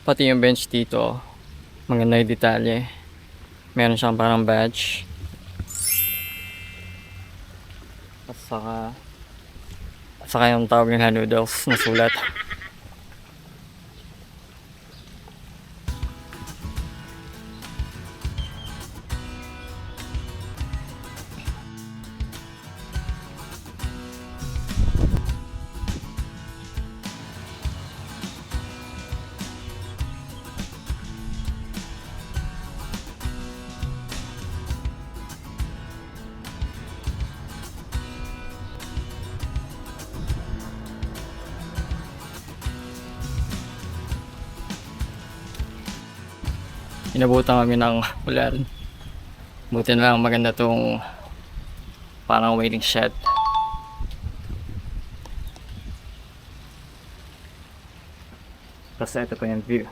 Pati yung bench dito, maganda yung detalye. Meron siyang parang badge. At saka yung tawag nila noodles na sulat. Inabutan kami ng ulan. Buti na lang maganda tong parang waiting shed. Kasi ito pa yung view.